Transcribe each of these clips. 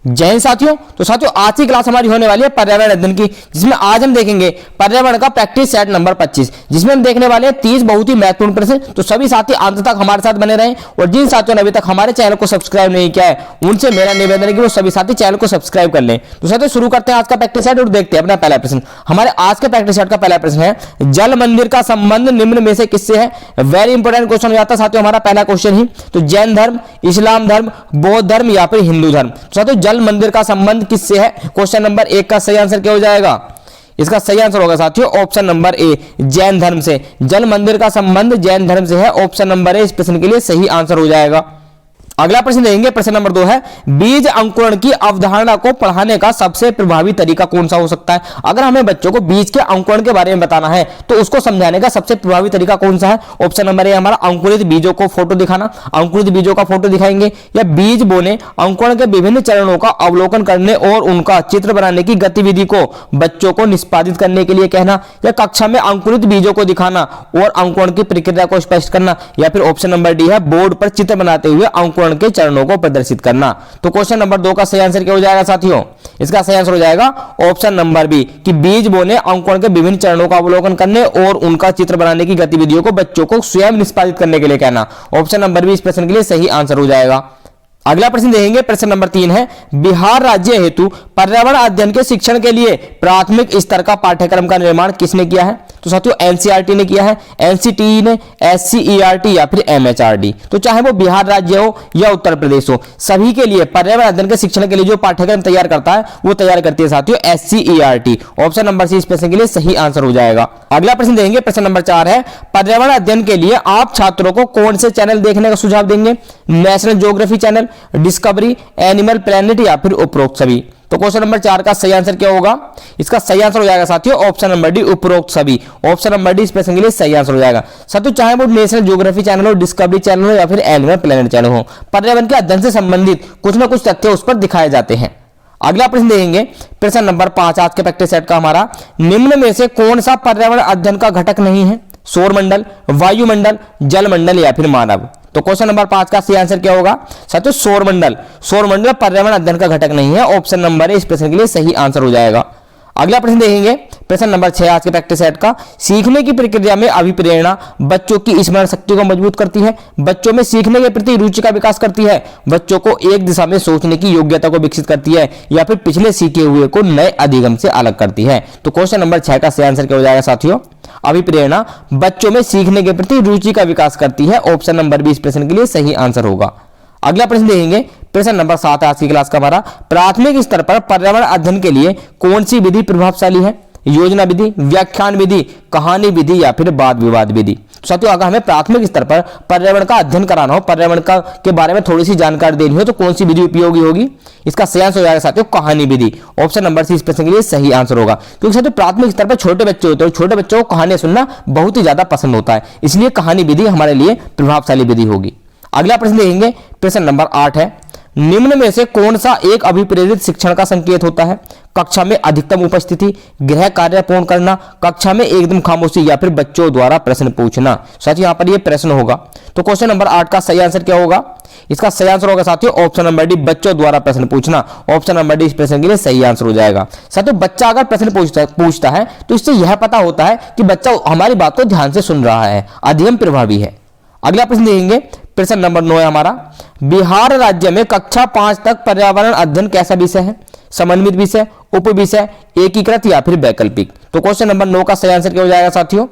जय हिंद साथियों। तो साथियों आज की क्लास हमारी होने वाली है पर्यावरण अध्ययन की, जिसमें आज हम देखेंगे पर्यावरण का प्रैक्टिस सेट नंबर 25, जिसमें हम देखने वाले हैं 30 बहुत ही महत्वपूर्ण प्रश्न। तो सभी साथी अंत तक हमारे साथ बने रहें और जिन साथियों ने अभी तक हमारे चैनल को सब्सक्राइब नहीं किया है उनसे मेरा निवेदन है कि वो सभी साथी चैनल को सब्सक्राइब कर लें। तो साथियों शुरू करते हैं आज का प्रैक्टिस सेट और देखते हैं अपना पहला प्रश्न। हमारे आज के प्रैक्टिस सेट का पहला प्रश्न है, जल मंदिर का संबंध निम्न में से किससे है। वेरी इंपॉर्टेंट क्वेश्चन हो जाता है साथियों हमारा पहला क्वेश्चन ही। तो जैन धर्म, इस्लाम धर्म, बौद्ध धर्म या फिर हिंदू धर्म। तो साथियों जल मंदिर का संबंध किससे है। क्वेश्चन नंबर 1 का सही आंसर क्या हो जाएगा। इसका सही आंसर होगा साथियों ऑप्शन नंबर ए, जैन धर्म से। जल मंदिर का संबंध जैन धर्म से है। ऑप्शन नंबर ए इस प्रश्न के लिए सही आंसर हो जाएगा। अगला प्रश्न देखेंगे, प्रश्न नंबर 2 है, बीज अंकुरण की अवधारणा को पढ़ाने का सबसे प्रभावी तरीका कौन सा हो सकता है। अगर हमें बच्चों को बीज के अंकुरण के बारे में बताना है तो उसको समझाने का सबसे प्रभावी तरीका कौन सा है। ऑप्शन नंबर ए हमारा अंकुरित बीजों को फोटो दिखाना, अंकुरित बीजों का फोटो दिखाएंगे, या बीज बोने, अंकुरण के विभिन्न चरणों का अवलोकन करने और उनका चित्र बनाने की गतिविधि को बच्चों को निष्पादित करने के लिए कहना, या कक्षा में अंकुरित बीजों को दिखाना और अंकुरण की प्रक्रिया को स्पष्ट करना, या फिर ऑप्शन नंबर डी है बोर्ड पर चित्र बनाते हुए अंकुरण के चरणों को प्रदर्शित करना। तो क्वेश्चन नंबर 2 का सही आंसर क्या हो जाएगा साथियों। इसका सही आंसर हो जाएगा ऑप्शन नंबर बी कि बीज बोने, अंकुरण के विभिन्न चरणों का अवलोकन करने और उनका चित्र बनाने की गतिविधियों को बच्चों को स्वयं निष्पादित करने के लिए कहना। ऑप्शन नंबर बी इस प्रश्न के लिए सही आंसर हो जाएगा। अगला प्रश्न देखेंगे, प्रश्न नंबर 3 है, बिहार राज्य हेतु पर्यावरण अध्ययन के शिक्षण के लिए प्राथमिक स्तर का पाठ्यक्रम का निर्माण किसने किया है। तो साथियों एनसीईआरटी ने किया है, एनसीटीई ने, एससीईआरटी या फिर एमएचआरडी। तो चाहे वो बिहार राज्य हो या उत्तर प्रदेश हो, सभी के लिए पर्यावरण अध्ययन के शिक्षण के लिए जो पाठ्यक्रम तैयार करता है वो तैयार करती है साथियों एससीईआरटी। ऑप्शन नंबर सी इस प्रश्न के लिए सही आंसर हो जाएगा। अगला प्रश्न देखेंगे, प्रश्न नंबर 4 है, पर्यावरण अध्ययन के लिए आप छात्रों को कौन से चैनल देखने का सुझाव देंगे। National geography channel, discovery, animal planet या फिर उपरोक्त सभी। तो क्वेश्चन नंबर 4 का सही आंसर क्या होगा। इसका सही आंसर हो जाएगा साथियों ऑप्शन नंबर डी उपरोक्त सभी। ऑप्शन नंबर डी इस प्रश्न के लिए सही आंसर हो जाएगा। साथियों चाहे वो नेशनल ज्योग्राफी चैनल हो, डिस्कवरी चैनल हो या फिर एनिमल प्लैनेट चैनल हो, पर्यावरण के अध्ययन से संबंधित कुछ ना कुछ तथ्य उस पर दिखाए जाते हैं। अगला प्रश्न देखेंगे, प्रश्न नंबर 5 आज के प्रैक्टिस सेट का हमारा, निम्न में से कौन सा पर्यावरण अध्ययन का घटक नहीं है। सौरमंडल, वायुमंडल, जलमंडल या फिर मानव। तो क्वेश्चन नंबर 5 का सही आंसर क्या होगा साथियों सौरमंडल। सौरमंडल पर्यावरण अध्ययन का घटक नहीं है। ऑप्शन नंबर ए इस प्रश्न के लिए सही आंसर हो जाएगा। अगला प्रश्न देखेंगे, प्रश्न नंबर 6 आज के प्रैक्टिस सेट का, सीखने की प्रक्रिया में अभिप्रेरणा बच्चों की स्मरण शक्ति को मजबूत करती है, बच्चों में सीखने के प्रति रुचि का विकास करती है, बच्चों को एक दिशा में सोचने की योग्यता को विकसित करती है, या फिर पिछले सीखे हुए को नए अधिगम से अलग करती है। तो क्वेश्चन नंबर 6 का सही आंसर क्या हो जाएगा साथियों, अभिप्रेरणा बच्चों में सीखने के प्रति रुचि का विकास करती है। ऑप्शन नंबर 20 प्रश्न के लिए सही आंसर होगा। अगला प्रश्न देखेंगे, प्रश्न नंबर 7 आज की क्लास का हमारा, प्राथमिक स्तर पर पर्यावरण अध्ययन के लिए कौन सी विधि प्रभावशाली है। योजना विधि, व्याख्यान विधि, कहानी विधि या फिर वाद विवाद विधि। साथियों अगर हमें प्राथमिक स्तर पर पर्यावरण का अध्ययन कराना हो, पर्यावरण का के बारे में थोड़ी सी जानकारी देनी हो तो कौन सी विधि उपयोगी होगी। इसका सही आंसर हो जाएगा साथियों कहानी विधि। ऑप्शन नंबर सी इस प्रश्न के लिए सही आंसर होगा, क्योंकि साथियों प्राथमिक स्तर पर छोटे बच्चे होते हैं, छोटे बच्चों को कहानियां सुनना बहुत ही ज्यादा पसंद होता है, इसलिए कहानी विधि हमारे लिए प्रभावशाली विधि होगी। अगला प्रश्न देखेंगे, प्रश्न नंबर 8 है, निम्न में से कौन सा एक अभिप्रेरित शिक्षण का संकेत होता है। कक्षा में अधिकतम उपस्थिति, गृह कार्य पूर्ण करना, कक्षा में एकदम खामोशी या फिर बच्चों द्वारा प्रश्न पूछना। साथियों यहाँ पर ये प्रश्न होगा। तो क्वेश्चन नंबर 8 का सही आंसर क्या होगा। इसका सही आंसर होगा साथियों ऑप्शन नंबर डी बच्चों द्वारा प्रश्न पूछना। ऑप्शन नंबर डी इस प्रश्न के लिए सही आंसर हो जाएगा। साथियों बच्चा अगर प्रश्न पूछता है तो इससे यह पता होता है कि बच्चा हमारी बात को ध्यान से सुन रहा है, अधिगम प्रभावी है। अगला प्रश्न देखेंगे, प्रश्न नंबर 9 है हमारा, बिहार राज्य में कक्षा 5 तक पर्यावरण अध्ययन कैसा विषय है। समन्वित विषय, उप विषय, एकीकृत या फिर वैकल्पिक। तो क्वेश्चन नंबर 9 का सही आंसर क्या हो जाएगा साथियों,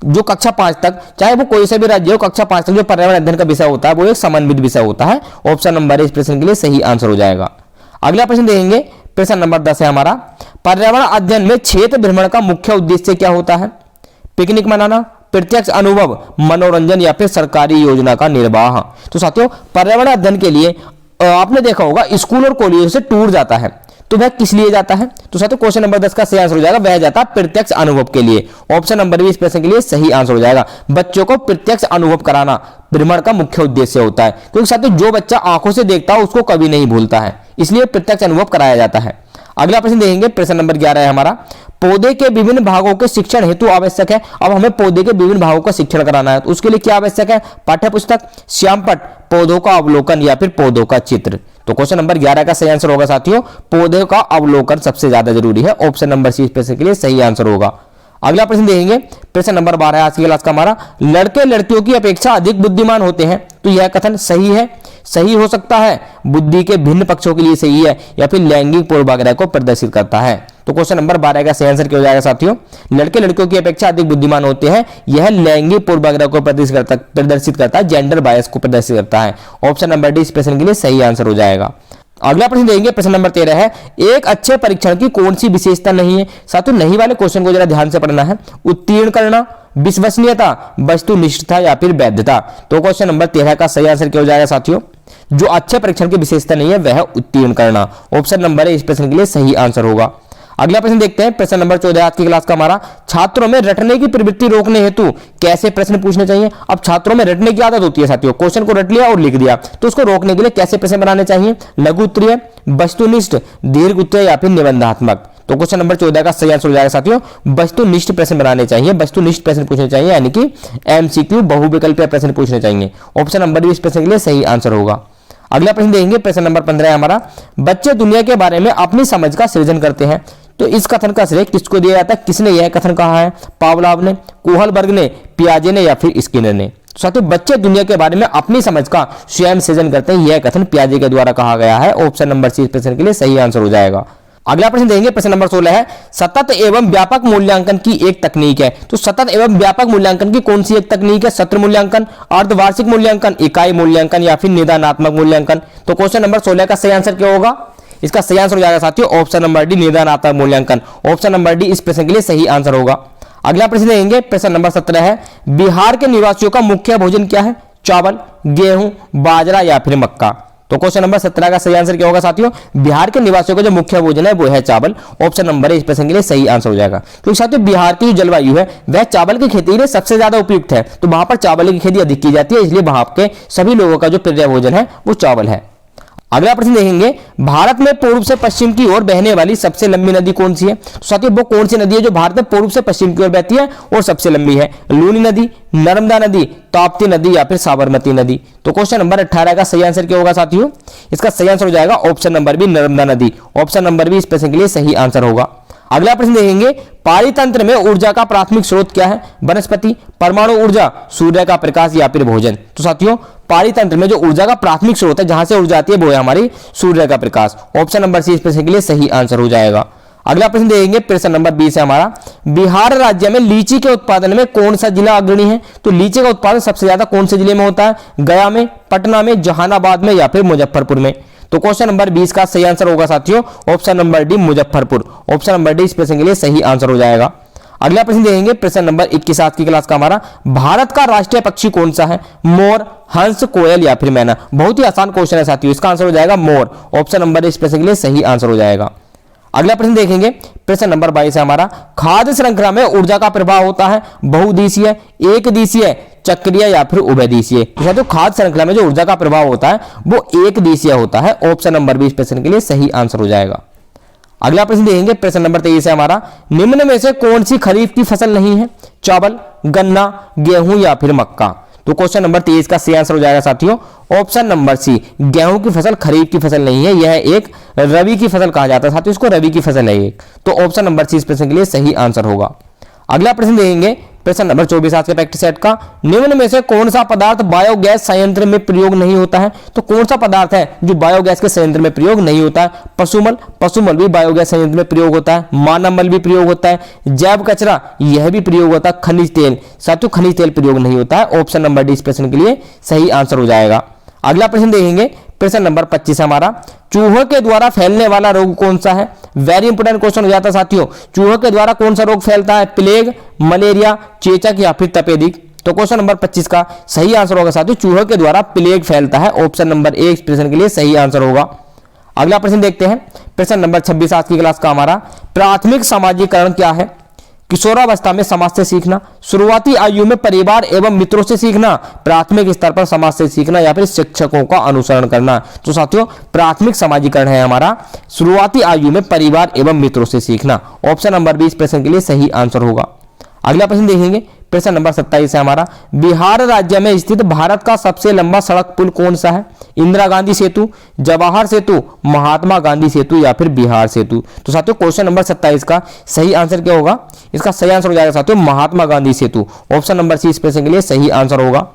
जो कक्षा 5 तक चाहे वो कोई से भी राज्य हो, कक्षा 5 तक जो पर्यावरण अध्ययन का विषय होता है वो एक समन्वित विषय होता है। ऑप्शन नंबर इस प्रश्न के लिए सही आंसर हो जाएगा। अगला प्रश्न देखेंगे, प्रश्न नंबर 10 है हमारा, पर्यावरण अध्ययन में क्षेत्र भ्रमण का मुख्य उद्देश्य क्या होता है। पिकनिक मनाना, प्रत्यक्ष अनुभव, मनोरंजन या फिर सरकारी योजना का निर्वाह। तो साथियों पर्यावरण अध्ययन के लिए आपने देखा होगा स्कूल और कॉलेज से टूर जाता है, तो वह किस लिए जाता है। तो साथियों क्वेश्चन नंबर 10 का सही आंसर हो जाएगा, वह जाता है प्रत्यक्ष अनुभव के लिए। ऑप्शन नंबर 20 प्रश्न के लिए सही आंसर हो जाएगा। बच्चों को प्रत्यक्ष अनुभव कराना भ्रमण का मुख्य उद्देश्य होता है, क्योंकि साथियों जो बच्चा आंखों से देखता है उसको कभी नहीं भूलता है, इसलिए प्रत्यक्ष अनुभव कराया जाता है। अगला प्रश्न देखेंगे, प्रश्न नंबर 11 है हमारा, पौधे के विभिन्न भागों के शिक्षण हेतु आवश्यक है। अब हमें पौधे के विभिन्न भागों का शिक्षण कराना है तो उसके लिए क्या आवश्यक है। पाठ्य पुस्तक, श्यामपट्ट, पौधों का अवलोकन या फिर पौधों का चित्र। तो क्वेश्चन नंबर 11 का सही आंसर होगा साथियों, पौधे का अवलोकन सबसे ज्यादा जरूरी है। ऑप्शन नंबर सी इस प्रश्न के लिए सही आंसर होगा। अगला प्रश्न देखेंगे, प्रश्न नंबर 12 आज की क्लास का हमारा, लड़के लड़कियों की अपेक्षा अधिक बुद्धिमान होते हैं, तो यह कथन सही है, सही हो सकता है, बुद्धि के भिन्न पक्षों के लिए सही है, या फिर लैंगिक पूर्वाग्रह को प्रदर्शित करता है। तो क्वेश्चन नंबर 12 का सही आंसर क्या हो जाएगा साथियों, लड़के लड़कियों की अपेक्षा अधिक बुद्धिमान होते हैं, यह लैंगिक पूर्वाग्रह को प्रदर्शित करता है, जेंडर बायस को प्रदर्शित करता है। ऑप्शन नंबर डी इस प्रश्न के लिए सही आंसर हो जाएगा। अगला प्रश्न देंगे, प्रश्न नंबर 13 है, एक अच्छे परीक्षण की कौन सी विशेषता नहीं है। साथियों नहीं वाले क्वेश्चन को जरा ध्यान से पढ़ना है। उत्तीर्ण करना, विश्वसनीयता, वस्तुनिष्ठता या फिर वैधता। तो क्वेश्चन नंबर 13 का सही आंसर क्या हो जाएगा साथियों, जो अच्छे परीक्षण की विशेषता नहीं है वह उत्तीर्ण करना। ऑप्शन नंबर ए इस प्रश्न के लिए सही आंसर होगा। अगला प्रश्न देखते हैं, प्रश्न नंबर 14 आज की क्लास का हमारा, छात्रों में रटने की प्रवृत्ति रोकने हेतु कैसे प्रश्न पूछने चाहिए। अब छात्रों में रटने की आदत होती है साथियों, क्वेश्चन को रट लिया और लिख दिया, तो उसको रोकने के लिए कैसे प्रश्न बनाने चाहिए, लघु उत्तरीय, वस्तुनिष्ठ, दीर्घ उत्तरीय या फिर निबंधात्मक। तो क्वेश्चन नंबर 14 का सही आंसर हो जाएगा साथियों, वस्तुनिष्ठ प्रश्न बनाने चाहिए, वस्तुनिष्ठ प्रश्न पूछने चाहिए, यानी कि एमसीक्यू बहुविकल्पीय प्रश्न पूछने चाहिए। ऑप्शन नंबर बी इस प्रश्न के लिए सही आंसर होगा। अगला प्रश्न देखेंगे, प्रश्न नंबर 15 है हमारा, बच्चे दुनिया के बारे में अपनी समझ का सृजन करते हैं, तो इस कथन का श्रेय किसको दिया जाता है, किसने यह कथन कहा है, पावलोव ने, कोहलबर्ग ने, पियाजे ने या फिर स्किनर ने। साथियों बच्चे दुनिया के बारे में अपनी समझ का स्वयं सृजन करते हैं, यह कथन पियाजे के द्वारा कहा गया है। ऑप्शन नंबर सी इस प्रश्न के लिए सही आंसर हो जाएगा। अगला प्रश्न देंगे, प्रश्न नंबर 16 है, सतत एवं व्यापक मूल्यांकन की एक तकनीक है, तो सतत एवं व्यापक मूल्यांकन की कौन सी एक तकनीक है, सत्र मूल्यांकन, अर्धवार्षिक मूल्यांकन, इकाई मूल्यांकन या फिर निदानात्मक मूल्यांकन। तो क्वेश्चन नंबर 16 का सही आंसर क्या होगा, इसका सही आंसर हो जाएगा साथियों ऑप्शन नंबर डी निदानात्मक मूल्यांकन। ऑप्शन नंबर डी इस प्रश्न के लिए सही आंसर होगा। अगला प्रश्न देंगे, प्रश्न नंबर 17 है, बिहार के निवासियों का मुख्य भोजन क्या है, चावल, गेहूं, बाजरा या फिर मक्का। तो क्वेश्चन नंबर 17 का सही आंसर क्या होगा साथियों, बिहार के निवासियों का जो मुख्य भोजन है वो है चावल। ऑप्शन नंबर ए इस प्रश्न के लिए सही आंसर हो जाएगा, क्योंकि साथियों बिहार की जो जलवायु है वह चावल की खेती के लिए सबसे ज्यादा उपयुक्त है, तो वहां पर चावल की खेती अधिक की जाती है, इसलिए वहां के सभी लोगों का जो प्रिय भोजन है वो चावल है। अगला प्रश्न देखेंगे, भारत में पूर्व से पश्चिम की ओर बहने वाली सबसे लंबी नदी कौन सी है। तो साथियों वो कौन सी नदी है जो भारत में पूर्व से पश्चिम की ओर बहती है और सबसे लंबी है, लूनी नदी, नर्मदा नदी, ताप्ती नदी या फिर साबरमती नदी। तो क्वेश्चन नंबर 18 का सही आंसर क्या होगा साथियों, इसका सही आंसर हो जाएगा ऑप्शन नंबर बी नर्मदा नदी। ऑप्शन नंबर बी इस प्रश्न के लिए सही आंसर होगा। अगला प्रश्न देखेंगे, पारितंत्र में ऊर्जा का प्राथमिक स्रोत क्या है, वनस्पति, परमाणु ऊर्जा, सूर्य का प्रकाश या फिर भोजन। तो साथियों पारितंत्र में जो ऊर्जा का प्राथमिक स्रोत है जहां से ऊर्जा आती है वो है हमारी सूर्य का प्रकाश। ऑप्शन नंबर सी इस प्रश्न के लिए सही आंसर हो जाएगा। अगला प्रश्न देखेंगे, प्रश्न नंबर 20 है हमारा, बिहार राज्य में लीची के उत्पादन में कौन सा जिला अग्रणी है। तो लीची का उत्पादन सबसे ज्यादा कौन से जिले में होता है, गया में, पटना में, जहानाबाद में या फिर मुजफ्फरपुर में। तो क्वेश्चन नंबर 20 का सही आंसर होगा साथियों option number D Muzaffarpur. Option number D इस प्रश्न के लिए सही आंसर हो जाएगा। अगला प्रश्न देखेंगे, प्रश्न नंबर 21 आज की क्लास का हमारा, भारत का राष्ट्रीय पक्षी कौन सा है, मोर, हंस, कोयल या फिर मैना। बहुत ही आसान क्वेश्चन है साथियों, इसका आंसर हो जाएगा मोर। ऑप्शन नंबर इस प्रश्न के लिए सही आंसर हो जाएगा। अगला प्रश्न देखेंगे, प्रश्न नंबर 22 है हमारा, खाद्य श्रृंखला में ऊर्जा का प्रभाव होता है बहुदिशीय, एक दिशीय, चक्रीय या फिर उभयदिशीय। तो खाद्य श्रृंखला में जो ऊर्जा का प्रभाव होता है वो एक दिशीय होता है। ऑप्शन नंबर 20 प्रश्न के लिए सही आंसर हो जाएगा। अगला प्रश्न देखेंगे, प्रश्न नंबर 23 है हमारा, निम्न में से कौन सी खरीफ की फसल नहीं है, चावल, गन्ना, गेहूं या फिर मक्का। तो क्वेश्चन नंबर 23 का सही आंसर हो जाएगा साथियों ऑप्शन नंबर सी, गेहूं की फसल खरीफ की फसल नहीं है, यह एक रबी की फसल कहा जाता है साथियों, इसको रबी की फसल है एक। तो ऑप्शन नंबर सी इस प्रश्न के लिए सही आंसर होगा। अगला प्रश्न देखेंगे, प्रश्न नंबर 24 आज के प्रैक्टिस सेट का, निम्न में से कौन सा पदार्थ बायोगैस संयंत्र में प्रयोग नहीं होता है। तो कौन सा पदार्थ है जो बायोगैस के संयंत्र में प्रयोग नहीं होता है, पशुमल, पशुमल भी बायोगैस संयंत्र में प्रयोग होता है, मानव मल भी प्रयोग होता है, जैव कचरा यह भी प्रयोग होता है, खनिज तेल साथियों खनिज तेल प्रयोग नहीं होता है। ऑप्शन नंबर डी इस प्रश्न के लिए सही आंसर हो जाएगा। अगला प्रश्न देखेंगे, प्रश्न नंबर 25 हमारा, चूहों के द्वारा फैलने वाला रोग कौन सा है। वेरी इंपोर्टेंट क्वेश्चन हो जाता है साथियों, चूहों के द्वारा कौन सा रोग फैलता है, प्लेग, मलेरिया, चेचक या फिर तपेदिक। तो क्वेश्चन नंबर 25 का सही आंसर होगा साथियों, चूहों के द्वारा प्लेग फैलता है। ऑप्शन नंबर ए इस प्रश्न के लिए सही आंसर होगा। अगला प्रश्न देखते हैं, प्रश्न नंबर 26 आज की क्लास का हमारा, प्राथमिक सामाजिकरण क्या है। किशोरावस्था में समाज से सीखना, शुरुआती आयु में परिवार एवं मित्रों से सीखना, प्राथमिक स्तर पर समाज से सीखना या फिर शिक्षकों का अनुसरण करना। तो साथियों प्राथमिक सामाजिकरण है हमारा शुरुआती आयु में परिवार एवं मित्रों से सीखना। ऑप्शन नंबर 20 प्रश्न के लिए सही आंसर होगा। अगला प्रश्न देखेंगे, प्रश्न नंबर 27 है हमारा, बिहार राज्य में स्थित भारत का सबसे लंबा सड़क पुल कौन सा है? इंदिरा गांधी सेतु, जवाहर सेतु, महात्मा गांधी सेतु या फिर बिहार सेतु। तो साथियों क्वेश्चन नंबर 27 का सही आंसर क्या होगा? इसका सही आंसर हो जाएगा साथियों महात्मा गांधी सेतु। ऑप्शन नंबर सी इस प्रश्न के लिए सही आंसर होगा।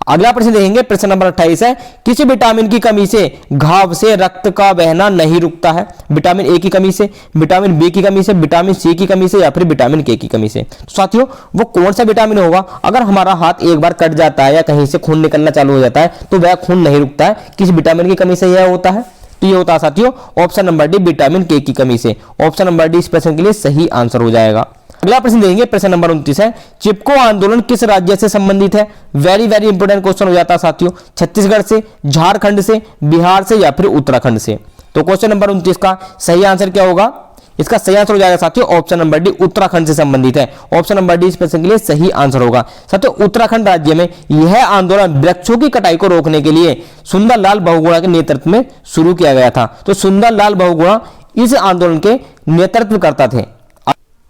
अगला प्रश्न देखेंगे, प्रश्न नंबर 28 है, किसी विटामिन की कमी से घाव से रक्त का बहना नहीं रुकता है? विटामिन ए की कमी से, विटामिन बी की कमी से, विटामिन सी की कमी से या फिर विटामिन के की कमी से। तो साथियों वो कौन सा विटामिन होगा? अगर हमारा हाथ एक बार कट जाता है या कहीं से खून निकलना चालू हो जाता है तो वह खून नहीं रुकता है, किस विटामिन की कमी से यह होता है? तो ये होता है साथियों ऑप्शन नंबर डी विटामिन के की कमी से। ऑप्शन नंबर डी इस प्रश्न के लिए सही आंसर हो जाएगा। अगला प्रश्न देखेंगे, प्रश्न नंबर 29 है, चिपको आंदोलन किस राज्य से संबंधित है? वेरी वेरी इंपोर्टेंट क्वेश्चन हो जाता है साथियों, छत्तीसगढ़ से, झारखंड से, बिहार से या फिर उत्तराखंड से। तो क्वेश्चन नंबर 29 का सही आंसर क्या होगा? इसका सही आंसर हो जाएगा साथियों ऑप्शन नंबर डी उत्तराखंड से संबंधित है। ऑप्शन नंबर डी इस प्रश्न के लिए सही आंसर होगा। साथियों उत्तराखंड राज्य में यह आंदोलन वृक्षों की कटाई को रोकने के लिए सुंदरलाल बहुगुणा के नेतृत्व में शुरू किया गया था। तो सुंदरलाल बहुगुणा इस आंदोलन के नेतृत्व करता थे।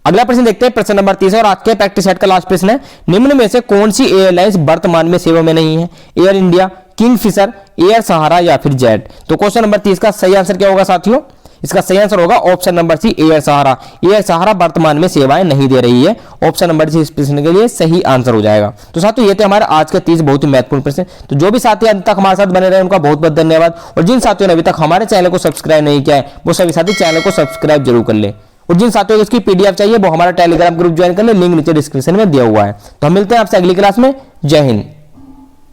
अगला प्रश्न देखते हैं, प्रश्न नंबर 30 और आज के प्रैक्टिस सेट का लास्ट प्रश्न है, निम्न में से कौन सी एयरलाइंस वर्तमान में सेवा में नहीं है? एयर इंडिया, किंगफिशर, एयर सहारा या फिर जेट। तो क्वेश्चन नंबर 30 का सही आंसर क्या होगा साथियों? इसका सही आंसर होगा ऑप्शन नंबर सी एयर सहारा। एयर सहारा वर्तमान में सेवाएं नहीं दे रही है। ऑप्शन नंबर सी इस प्रश्न के लिए सही आंसर हो जाएगा। तो साथियों ये थे हमारे आज के 30 बहुत ही महत्वपूर्ण प्रश्न। तो जो भी साथी अंत तक हमारे साथ बने रहे उनका बहुत बहुत धन्यवाद, और जिन साथियों ने अभी तक हमारे चैनल को सब्सक्राइब नहीं किया है वो सभी साथी चैनल को सब्सक्राइब जरूर कर ले, और जिन साथियों को इसकी पीडीएफ चाहिए वो हमारा टेलीग्राम ग्रुप ज्वाइन कर ले, लिंक नीचे डिस्क्रिप्शन में दिया हुआ है। तो हम मिलते हैं आपसे अगली क्लास में। जय हिंद।